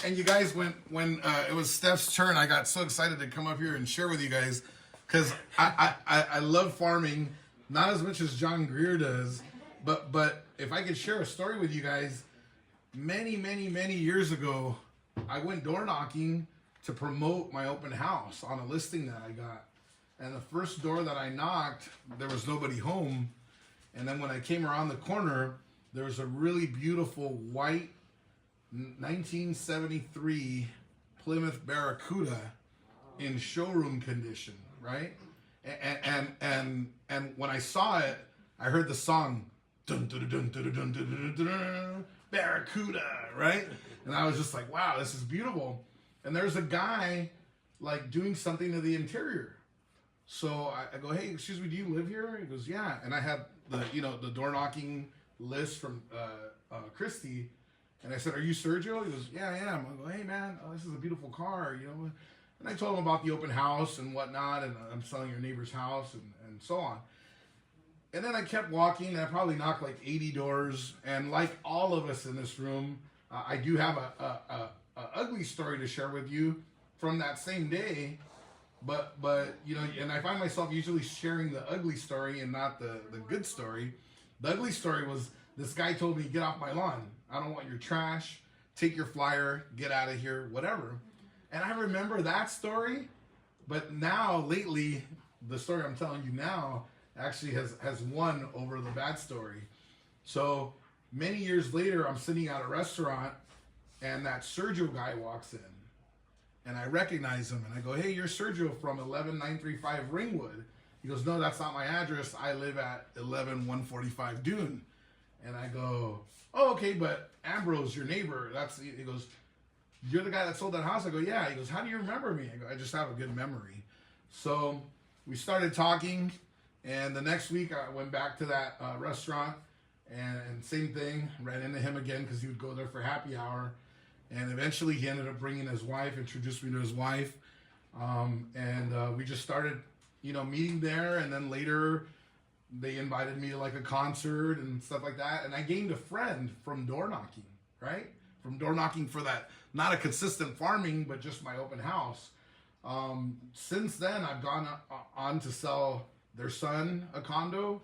And you guys, when it was Steph's turn, I got so excited to come up here and share with you guys because I love farming, not as much as John Greer does, but if I could share a story with you guys, many years ago, I went door knocking to promote my open house on a listing that I got. And the first door that I knocked, there was nobody home. And then when I came around the corner, there was a really beautiful white 1973 Plymouth Barracuda in showroom condition, right? And when I saw it, I heard the song dun, dun, dun, dun, dun, dun, dun, dun, dun, Barracuda, right? And I was just like, wow, this is beautiful. And there's a guy like doing something to the interior. So I go, hey, excuse me, do you live here? He goes, yeah. And I had the door knocking list from Christy. And I said, are you Sergio? He goes, yeah, I am. I go, hey, man, this is a beautiful car, And I told him about the open house and whatnot, and I'm selling your neighbor's house and so on. And then I kept walking, and I probably knocked like 80 doors. And like all of us in this room, I do have a ugly story to share with you from that same day. But and I find myself usually sharing the ugly story and not the good story. The ugly story was this guy told me, get off my lawn. I don't want your trash. Take your flyer. Get out of here. Whatever. And I remember that story. But now, lately, the story I'm telling you now actually has won over the bad story. So many years later, I'm sitting at a restaurant, and that Sergio guy walks in. And I recognize him, and I go, hey, you're Sergio from 11935 Ringwood. He goes, no, that's not my address. I live at 11145 Dune. And I go, oh, okay, but Ambrose, your neighbor, he goes, you're the guy that sold that house? I go, yeah. He goes, how do you remember me? I go, I just have a good memory. So we started talking, and the next week I went back to that restaurant, and same thing, ran into him again because he would go there for happy hour. And eventually he ended up bringing his wife, introduced me to his wife. And we just started, meeting there. And then later they invited me to like a concert and stuff like that. And I gained a friend from door knocking, right? From door knocking for that, not a consistent farming, but just my open house. Since then, I've gone on to sell their son a condo.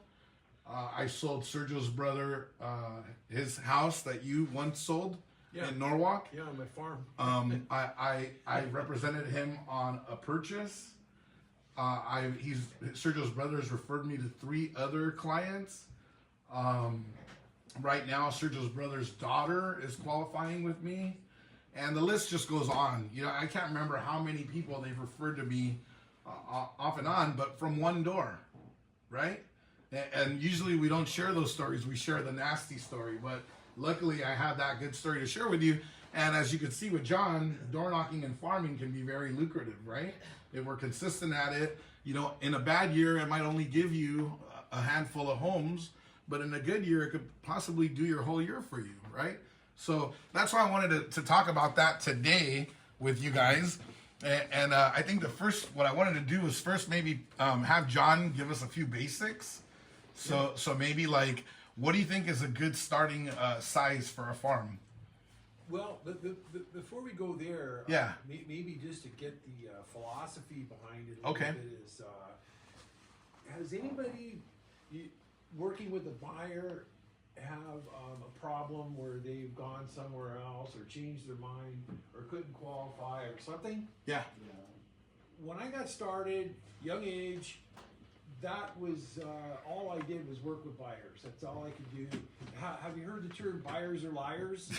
I sold Sergio's brother his house that you once sold. Yeah. In Norwalk. Yeah, on my farm. I represented him on a purchase. Sergio's brothers referred me to 3 other clients. Right now, Sergio's brother's daughter is qualifying with me, and the list just goes on. I can't remember how many people they've referred to me off and on, but from one door, right? And usually we don't share those stories. We share the nasty story, but luckily, I have that good story to share with you. And as you can see with John, door knocking and farming can be very lucrative, right? If we're consistent at it, in a bad year, it might only give you a handful of homes, but in a good year, it could possibly do your whole year for you, right? So that's why I wanted to talk about that today with you guys. And I think what I wanted to do was first maybe have John give us a few basics. So maybe like, what do you think is a good starting size for a farm? Well, before we go there, yeah, maybe just to get the philosophy behind it. Okay. Bit is, has anybody working with a buyer have a problem where they've gone somewhere else or changed their mind or couldn't qualify or something? Yeah. When I got started, young age, that was all I did was work with buyers. That's all I could do. Have you heard the term buyers are liars?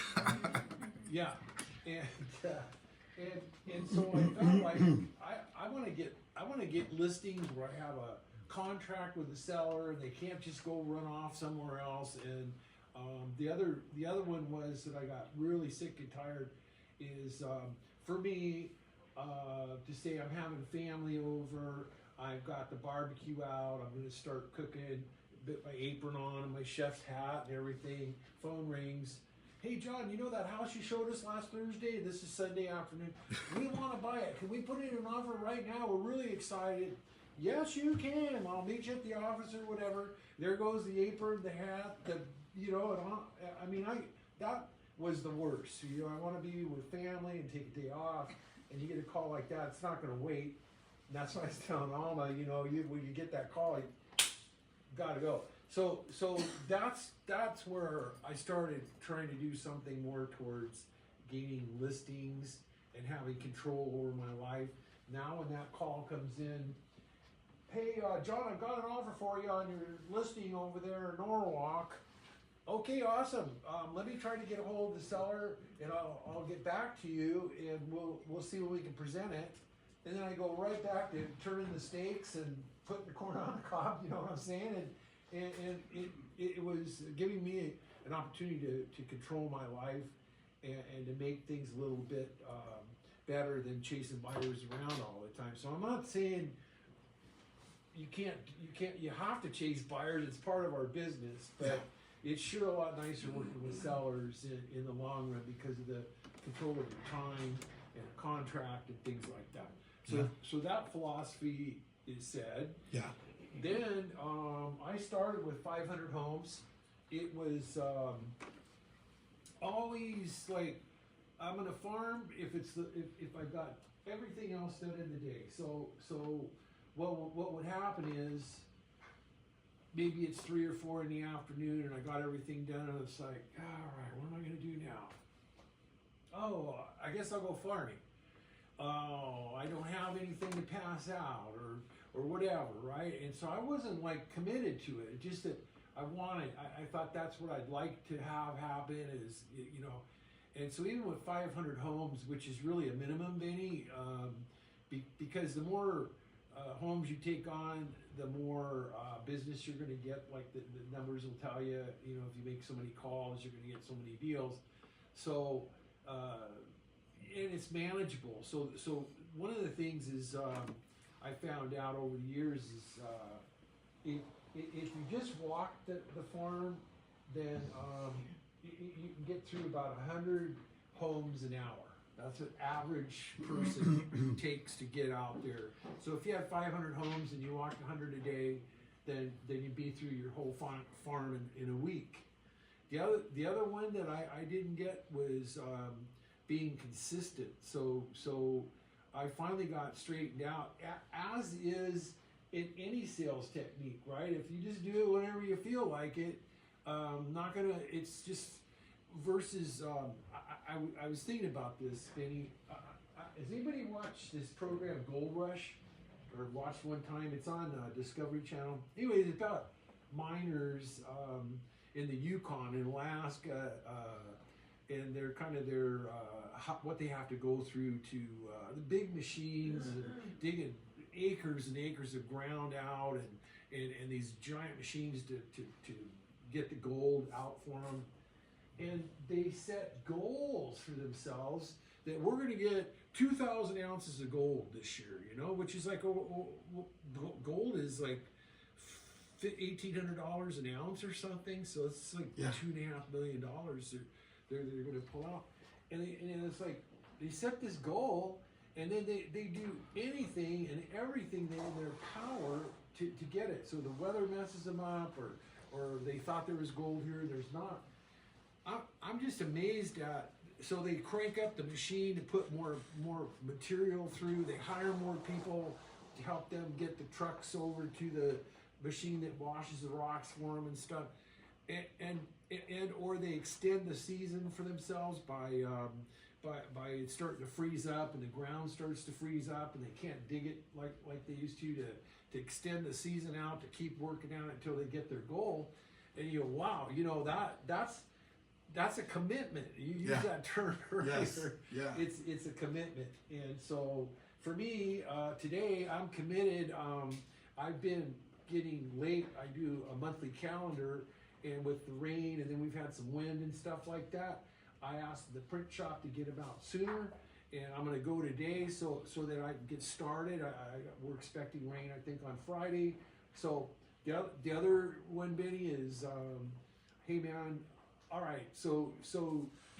Yeah, and so I felt like I want to get listings where I have a contract with the seller and they can't just go run off somewhere else. And the other one was that I got really sick and tired is for me to say I'm having family over. I've got the barbecue out. I'm going to start cooking. Bit my apron on and my chef's hat and everything. Phone rings. Hey, John, you know that house you showed us last Thursday? This is Sunday afternoon. We want to buy it. Can we put in an offer right now? We're really excited. Yes, you can. I'll meet you at the office or whatever. There goes the apron, the hat, was the worst. You know, I want to be with family and take a day off, and you get a call like that, it's not going to wait. And that's why I was telling Alma, you know, when you get that call, you gotta go. So that's where I started trying to do something more towards gaining listings and having control over my life. Now when that call comes in, hey, John, I've got an offer for you on your listing over there in Norwalk. Okay, awesome. Let me try to get a hold of the seller, and I'll get back to you, and we'll see when we can present it. And then I go right back to turning the steaks and putting the corn on the cob. You know what I'm saying? And it was giving me an opportunity to control my life and to make things a little bit better than chasing buyers around all the time. So I'm not saying you have to chase buyers. It's part of our business, but it's sure a lot nicer working with sellers in the long run because of the control of your time and a contract and things like that. So that philosophy is said. Yeah. Then I started with 500 homes. It was always like, I'm gonna farm if I've got everything else done in the day. So what would happen is maybe it's 3 or 4 in the afternoon and I got everything done and it's like, all right, what am I gonna do now? Oh, I guess I'll go farming. Oh, I don't have anything to pass out or whatever, right? And so I wasn't like committed to it. It's just that I thought that's what I'd like to have happen is, you know. And so even with 500 homes, which is really a minimum, Benny, because the more homes you take on, the more business you're going to get. Like the numbers will tell you, you know, if you make so many calls, you're going to get so many deals. So, and it's manageable. So one of the things is I found out over the years is if you just walk the farm, then you can get through about 100 homes an hour. That's what average person takes to get out there. So if you have 500 homes and you walk 100 a day, then you'd be through your whole farm in a week. The other one that I didn't get was being consistent. So I finally got straightened out, as is in any sales technique, right? If you just do it whenever you feel like it, it's just versus, I was thinking about this, Benny. Has anybody watched this program Gold Rush or watched one time? It's on Discovery Channel. Anyways, it's about miners in the Yukon in Alaska, and they're kind of what they have to go through to the big machines and digging acres and acres of ground out and these giant machines to get the gold out for them. And they set goals for themselves that we're going to get 2,000 ounces of gold this year, you know, which is like, gold is like $1,800 an ounce or something. So it's like $2.5 million they're going to pull out. And it's like, they set this goal and then they do anything and everything in their power to get it. So the weather messes them up or they thought there was gold here, there's not. I'm just amazed at, so they crank up the machine to put more material through. They hire more people to help them get the trucks over to the machine that washes the rocks for them and stuff. Or they extend the season for themselves by starting to freeze up and the ground starts to freeze up and they can't dig it like they used to extend the season out to keep working on it until they get their goal. And you go, wow, you know, that's a commitment. You use that term earlier. Yes. Yeah. It's a commitment. And so for me, today I'm committed. I've been getting late. I do a monthly calendar, and with the rain and then we've had some wind and stuff like that, I asked the print shop to get them out sooner, and I'm going to go today so that I can get started. We're expecting rain, I think, on Friday. So the other one, Benny, is, hey man, all right, so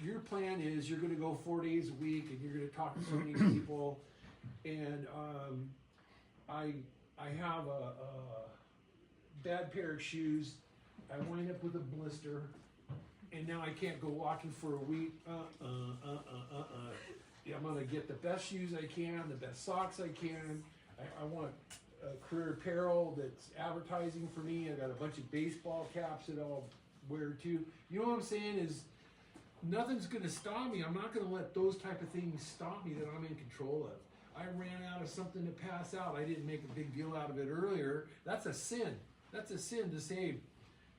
your plan is you're going to go 4 days a week and you're going to talk to so many people, and I have a bad pair of shoes. I wind up with a blister, and now I can't go walking for a week. Yeah, I'm gonna get the best shoes I can, the best socks I can. I want career apparel that's advertising for me. I got a bunch of baseball caps that I'll wear too. You know what I'm saying is nothing's gonna stop me. I'm not gonna let those type of things stop me that I'm in control of. I ran out of something to pass out. I didn't make a big deal out of it earlier. That's a sin. That's a sin to say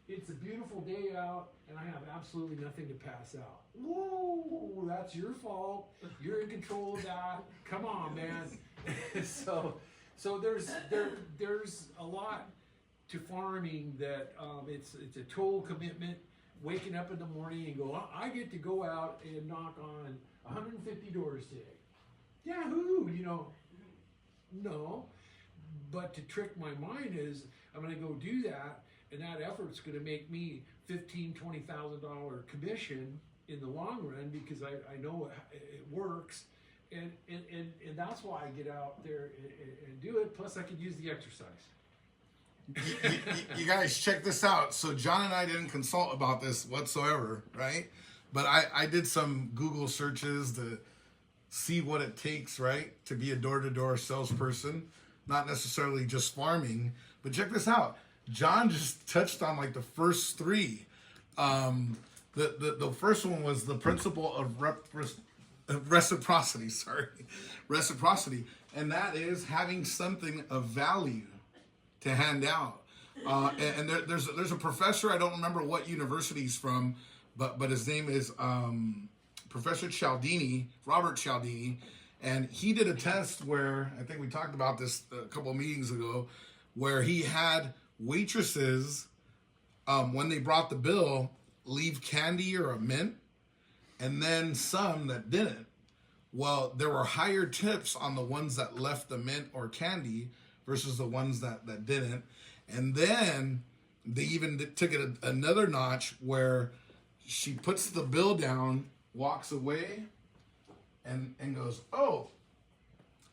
it's a beautiful day out and I have absolutely nothing to pass out. Whoa, that's your fault. You're in control of that. Come on, man. So there's a lot to farming that it's a total commitment. Waking up in the morning and go, I get to go out and knock on 150 doors today. Yahoo! You know, no. But to trick my mind is I'm going to go do that, and that effort's going to make me $15,000-$20,000 commission in the long run because I know it works, and that's why I get out there and do it. Plus, I can use the exercise. You guys check this out. So John and I didn't consult about this whatsoever, right? But I did some Google searches to see what it takes, right, to be a door-to-door salesperson, not necessarily just farming. But check this out. John just touched on like the first three. The first one was the principle of reciprocity. Reciprocity, and that is having something of value to hand out. And there's a professor, I don't remember what university he's from, but his name is Professor Cialdini, Robert Cialdini, and he did a test where, I think we talked about this a couple of meetings ago, where he had waitresses, when they brought the bill, leave candy or a mint, and then some that didn't. Well, there were higher tips on the ones that left the mint or candy versus the ones that didn't. And then they even took it another notch where she puts the bill down, walks away, and goes, oh,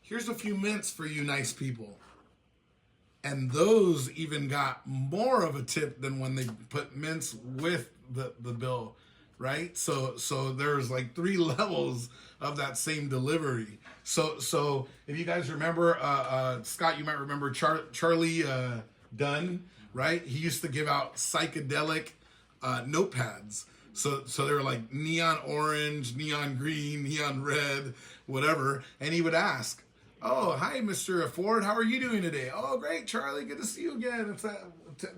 here's a few mints for you nice people. And those even got more of a tip than when they put mints with the bill, right? So there's like 3 levels of that same delivery. So if you guys remember, Scott, you might remember Charlie Dunn, right? He used to give out psychedelic notepads. So they were like neon orange, neon green, neon red, whatever. And he would ask, oh, hi, Mr. Ford. How are you doing today? Oh, great, Charlie. Good to see you again. It's that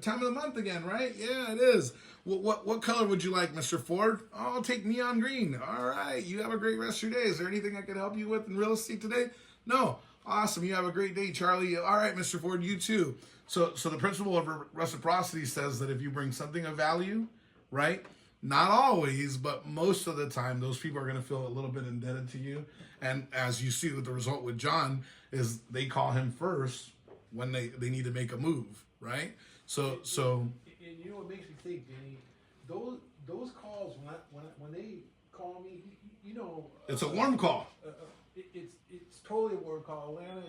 time of the month again, right? Yeah, it is. What color would you like, Mr. Ford? Oh, I'll take neon green. All right. You have a great rest of your day. Is there anything I can help you with in real estate today? No. Awesome. You have a great day, Charlie. All right, Mr. Ford, you too. So the principle of reciprocity says that if you bring something of value, right? Not always, but most of the time, those people are going to feel a little bit indebted to you. And as you see with the result with John, is they call him first when they need to make a move, right? So. And you know what makes me think, Danny? Those calls when they call me, you know. It's a warm call. It's totally a warm call. Atlanta,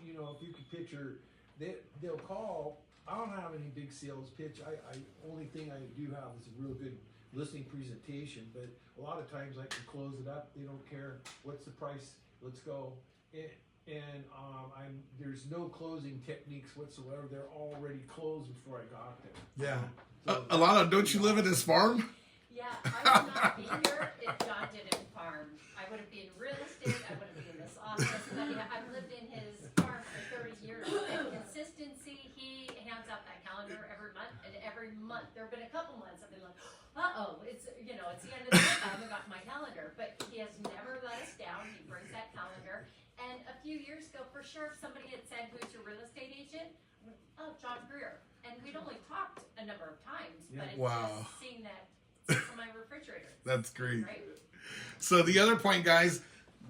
you know, if you could picture, they'll call. I don't have any big sales pitch. I only thing I do have is a real good listening presentation, but a lot of times I can close it up. They don't care what's the price. Let's go. And there's no closing techniques whatsoever. They're already closed before I got there. Yeah. So, Alana, don't you live in this farm? Yeah, I would not be here if John didn't farm. I would have been in real estate. I would have been in this office. But yeah, I've lived in his farm for 30 years. And consistency, he hands out that calendar every month. And every month, there have been a couple months I've been like, it's the end of the month. I haven't got my calendar. But he has never let us down. He brings that calendar. And a few years ago, for sure, if somebody had said, who's your real estate agent? Oh, John Greer. And we'd only talked a number of times. But it's just seeing that on my refrigerator. That's great. Right. So the other point, guys,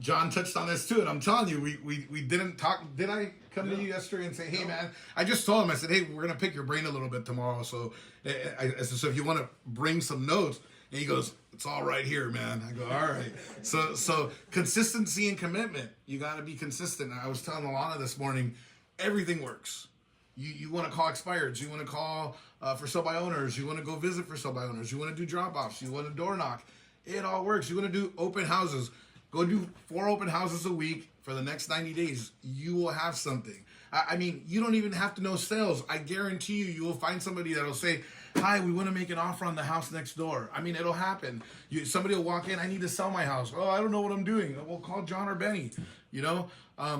John touched on this too, and I'm telling you, we didn't talk. Did I come to you yesterday and say, hey, man, I just told him, I said, hey, we're going to pick your brain a little bit tomorrow. So I said, so if you want to bring some notes, and he goes, it's all right here, man. I go, all right. So consistency and commitment. You got to be consistent. I was telling Alana this morning, everything works. You want to call expireds. You want to call for sell by owners, you want to go visit for sell by owners, you want to do drop offs, you want to door knock, it all works. You want to do open houses, go do 4 open houses a week for the next 90 days. You will have something. I mean, you don't even have to know sales. I guarantee you will find somebody that'll say, hi, we want to make an offer on the house next door. I mean, it'll happen. Somebody will walk in, I need to sell my house. Oh, I don't know what I'm doing. We'll call John or Benny, you know?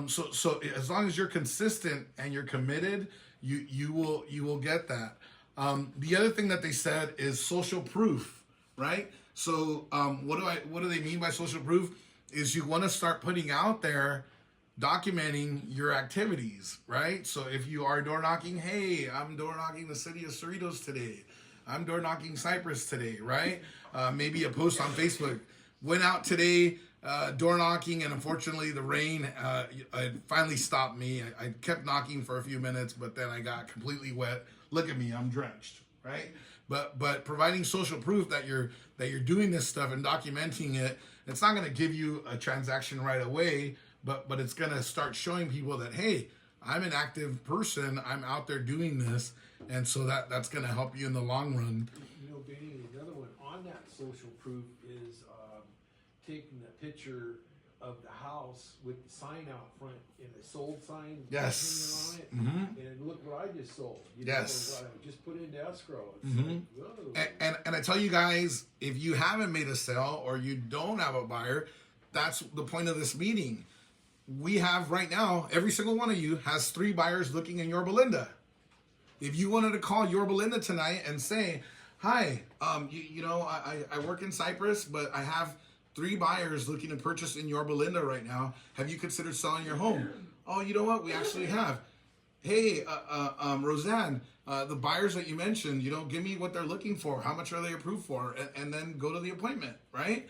So as long as you're consistent and you're committed, you will get that. The other thing that they said is social proof, right? So what do they mean by social proof? Is you want to start putting out there, documenting your activities, right? So if you are door knocking, hey, I'm door knocking the city of Cerritos today. I'm door knocking CYPRESS today, right? Maybe a post on Facebook. Went out today door knocking, and unfortunately the rain it finally stopped me. I kept knocking for a few minutes, but then I got completely wet. Look at me, I'm drenched, right? But providing social proof that you're doing this stuff and documenting it, it's not going to give you a transaction right away, but it's going to start showing people that, hey, I'm an active person, I'm out there doing this, and so that's going to help you in the long run. You know, Benny, another one on that social proof is taking a picture of the house with the sign out front and the sold sign Yes. on it, Mm-hmm. and look what I just sold. You Yes. know, what I just put into escrow. It's Mm-hmm. like, whoa. And I tell you guys, if you haven't made a sale or you don't have a buyer, that's the point of this meeting. We have right now, every single one of you has 3 buyers looking in Yorba Linda. If you wanted to call Yorba Linda tonight and say, hi, I work in CYPRESS, but I have 3 buyers looking to purchase in Yorba Linda right now. Have you considered selling your home? Oh, you know what? We actually have. Hey, Roseanne, the buyers that you mentioned, give me what they're looking for. How much are they approved for? And then go to the appointment, right?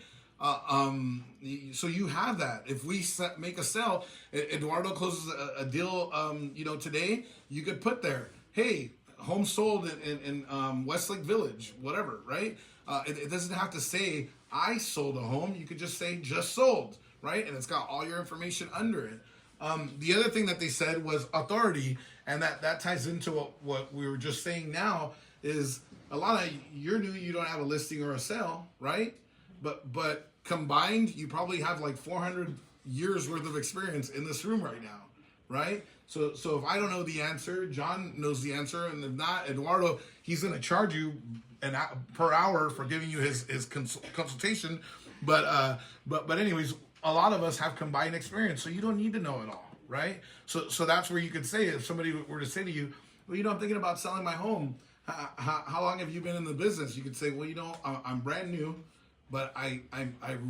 So you have that. If we make a sale, Eduardo closes a deal, today, you could put there, hey, home sold in Westlake Village, whatever, right? It doesn't have to say, I sold a home. You could just say, just sold, right? And it's got all your information under it. The other thing that they said was authority, and that ties into what we were just saying now, is a lot of, you're new, you don't have a listing or a sale, right? But combined, you probably have like 400 years worth of experience in this room right now, right? So if I don't know the answer, John knows the answer, and if not, Eduardo, he's going to charge you per hour for giving you his consultation. But anyways, a lot of us have combined experience, so you don't need to know it all, right? So that's where you could say, if somebody were to say to you, well, I'm thinking about selling my home. How long have you been in the business? You could say, well, I'm brand new, but I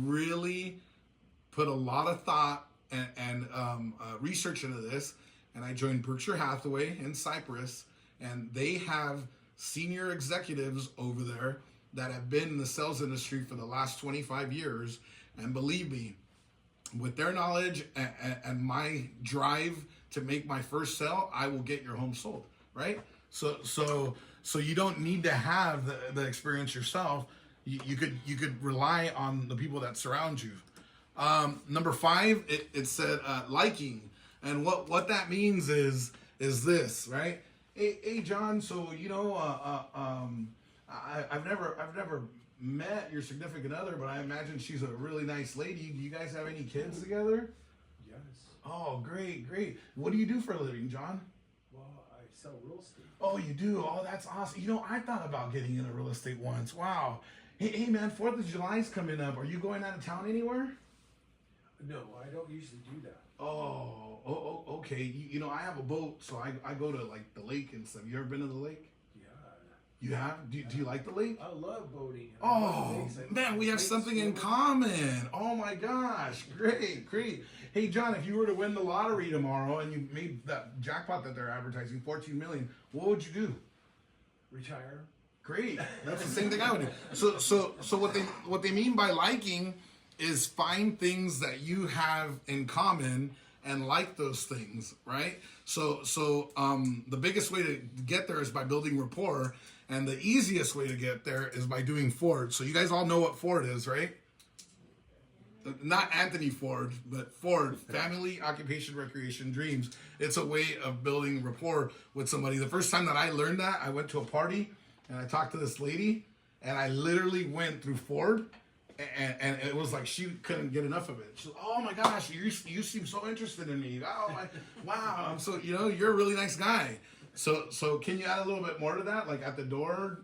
really put a lot of thought and research into this, and I joined Berkshire Hathaway and CYPRESS, and they have senior executives over there that have been in the sales industry for the last 25 years, and believe me, with their knowledge and my drive to make my first sale, I will get your home sold, right? So you don't need to have the experience yourself. You could rely on the people that surround you. Number 5, it said liking, and what that means is this, right? Hey John, so I've never met your significant other, but I imagine she's a really nice lady. Do you guys have any kids together? Yes. Oh, great. What do you do for a living, John? Well, I sell real estate. Oh, you do? Oh, that's awesome. I thought about getting into real estate once. Wow. Hey man, 4th of July's coming up. Are you going out of town anywhere? No, I don't usually do that. Oh, okay. I have a boat, so I go to like the lake and stuff. You ever been to the lake? Yeah. You have? Do you like the lake? I love boating. Oh, man, we have something in common. Oh my gosh, great. Hey John, if you were to win the lottery tomorrow and you made that jackpot that they're advertising, 14 million, what would you do? Retire. Great. That's the same thing I would do. So what they mean by liking is find things that you have in common and like those things, right? So the biggest way to get there is by building rapport, and the easiest way to get there is by doing Ford. So you guys all know what Ford is, right? not Anthony Ford, but Ford, Family, Occupation, Recreation, Dreams. It's a way of building rapport with somebody. The first time that I learned that, I went to a party and I talked to this lady, and I literally went through Ford, and it was like she couldn't get enough of it. She's like, oh my gosh, you seem so interested in me. Oh my, wow, I'm so, you're a really nice guy. So can you add a little bit more to that? Like at the door,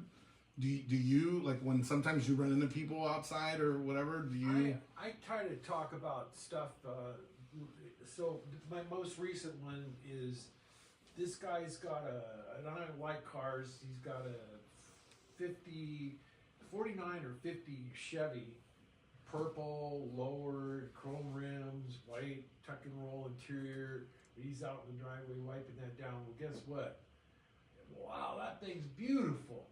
do you, like when sometimes you run into people outside or whatever, do you? I try to talk about stuff. So my most recent one is this guy's got and I don't like cars. He's got a 49 or 50 Chevy, purple, lowered, chrome rims, white tuck and roll interior. He's out in the driveway wiping that down. Well, guess what? Wow, that thing's beautiful.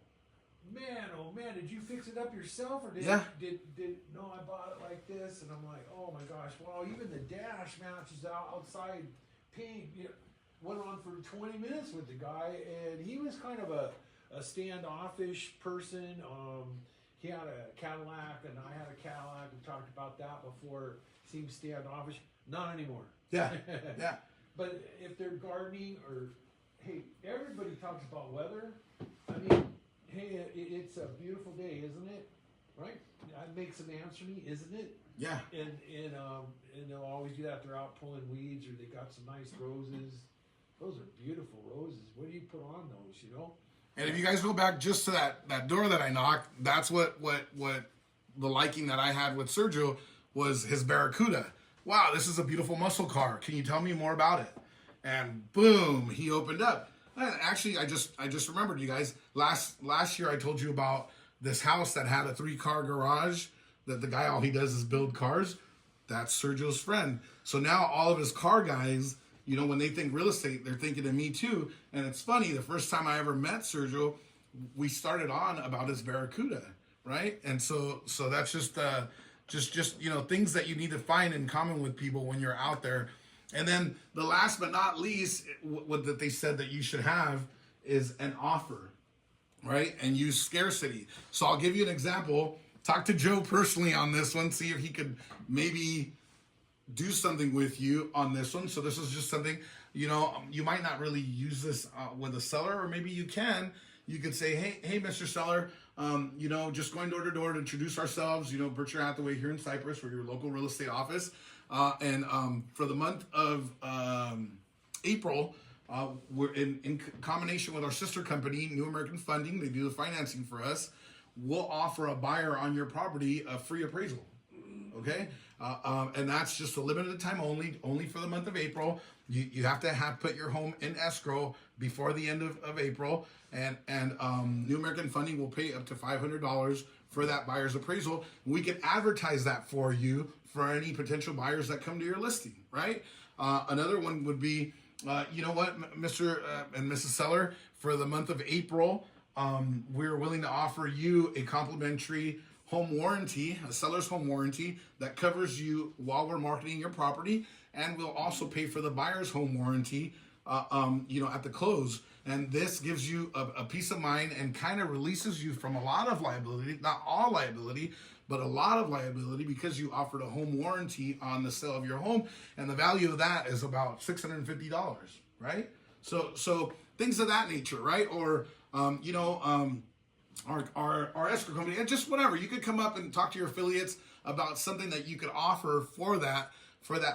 Man, oh man, did you fix it up yourself or did no, I bought it like this, and I'm like, oh my gosh, wow, even the dash matches outside paint. Went on for 20 minutes with the guy, and he was kind of a standoffish person. He had a Cadillac and I had a Cadillac. We talked about that before. Seemed standoffish. Not anymore. Yeah, yeah. But if they're gardening or, hey, everybody talks about weather. I mean, hey, it's a beautiful day, isn't it? Right? That makes them answer me, isn't it? Yeah. And they'll always do that. They're out pulling weeds or they got some nice roses. Those are beautiful roses. What do you put on those, And if you guys go back just to that door that I knocked, that's what the liking that I had with Sergio was his Barracuda. Wow, this is a beautiful muscle car. Can you tell me more about it? And boom, he opened up. And actually, I just remembered, you guys, last year I told you about this house that had a 3-car garage, that the guy, all he does is build cars. That's Sergio's friend. So now all of his car guys, when they think real estate, they're thinking of me too. And it's funny, the first time I ever met Sergio, we started on about his Barracuda, right? And so that's just things that you need to find in common with people when you're out there. And then the last but not least, what that they said that you should have is an offer, right? And use scarcity. So I'll give you an example. Talk to Joe personally on this one. See if he could maybe do something with you on this one. So this is just something, you might not really use this with a seller, or maybe you can. You could say, hey, Mr. Seller, just going door to door to introduce ourselves. Berkshire Hathaway here in Cypress, we're your local real estate office. And for the month of April, we're in combination with our sister company, New American Funding. They do the financing for us. We'll offer a buyer on your property a free appraisal. Okay, and that's just a limited time only for the month of April. You have to put your home in escrow before the end of April, and New American Funding will pay up to $500 for that buyer's appraisal. We can advertise that for you for any potential buyers that come to your listing, right? Another one would be, Mr. and Mrs. Seller, for the month of April, we're willing to offer you a complimentary home warranty, a seller's home warranty that covers you while we're marketing your property, and we'll also pay for the buyer's home warranty, at the close. And this gives you a peace of mind and kind of releases you from a lot of liability, not all liability, but a lot of liability, because you offered a home warranty on the sale of your home, and the value of that is about $650, right? So things of that nature, right? Or our escrow company, and just whatever. You could come up and talk to your affiliates about something that you could offer for that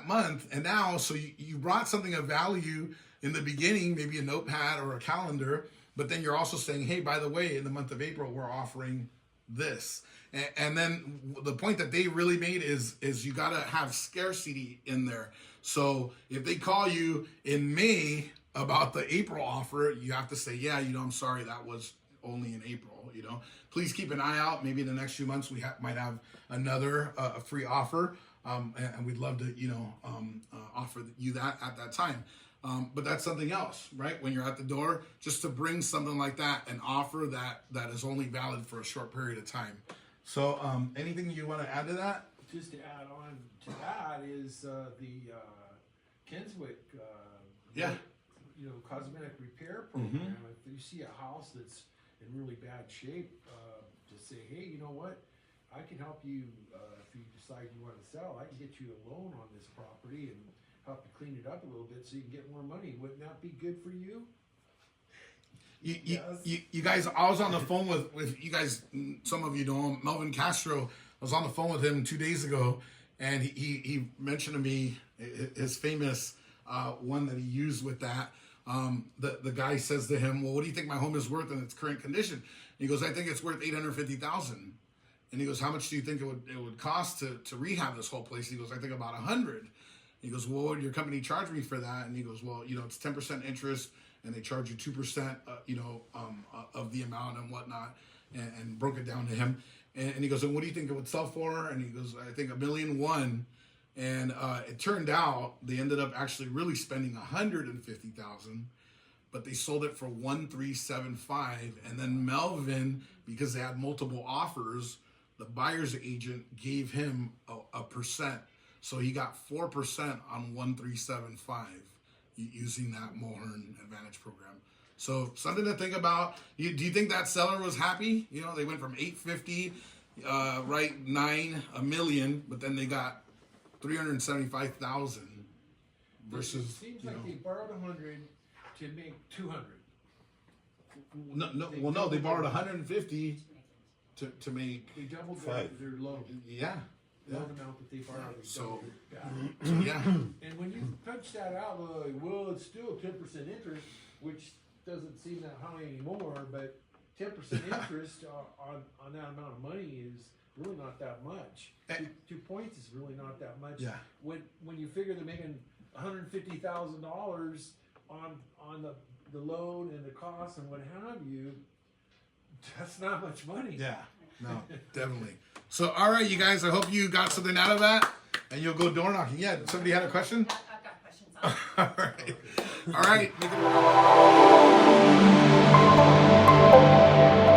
month. And now, so you brought something of value in the beginning, maybe a notepad or a calendar, but then you're also saying, hey, by the way, in the month of April, we're offering this. And then the point that they really made is you got to have scarcity in there. So if they call you in May about the April offer, you have to say, yeah, I'm sorry, that was only in April. Please keep an eye out. Maybe in the next few months we might have another free offer, and we'd love to offer you that at that time. But that's something else, right? When you're at the door, just to bring something like that, an offer that is only valid for a short period of time. So anything you want to add to that? Just to add on to that is the Kinswick, cosmetic repair program. Mm-hmm. If you see a house that's in really bad shape, just say, hey, you know what? I can help you, if you decide you wanna sell, I can get you a loan on this property and help you clean it up a little bit so you can get more money. Wouldn't that be good for you? You guys, I was on the phone with you guys, some of you know him, Melvin Castro. I was on the phone with him 2 days ago, and he mentioned to me his famous one that he used with that. The guy says to him, well, what do you think my home is worth in its current condition? And he goes, I think it's worth $850,000. And he goes, how much do you think it would cost to rehab this whole place? He goes, I think about 100. He goes, well, what would your company charge me for that? And he goes, well, it's 10% interest, and they charge you 2%, of the amount and whatnot, and broke it down to him. And he goes, and what do you think it would sell for? And he goes, I think $1.1 million. And it turned out they ended up actually really spending $150,000, but they sold it for $1,375. And then Melvin, because they had multiple offers, the buyer's agent gave him a percent. So he got 4% on $1,375 using that Mulhern Advantage program. So something to think about. Do you think that seller was happy? They went from $850, $1 million, but then they got $375,000 versus. It seems like they borrowed 100 to make 200. No, they borrowed 150 to make. They doubled Five. their loan. Yeah. Loan amount that they borrowed. They So- doubled it back. Yeah. And when you punch that out, well, it's still 10% interest, which doesn't seem that high anymore, but 10% interest on that amount of money is really not that much. 2 points is really not that much. Yeah. When you figure they're making $150,000 on the loan and the costs and what have you, that's not much money. Yeah. No, definitely. So, all right, you guys, I hope you got something out of that, and you'll go door knocking. Yeah, somebody had a question? I've got questions on it. All right. All right. Make it-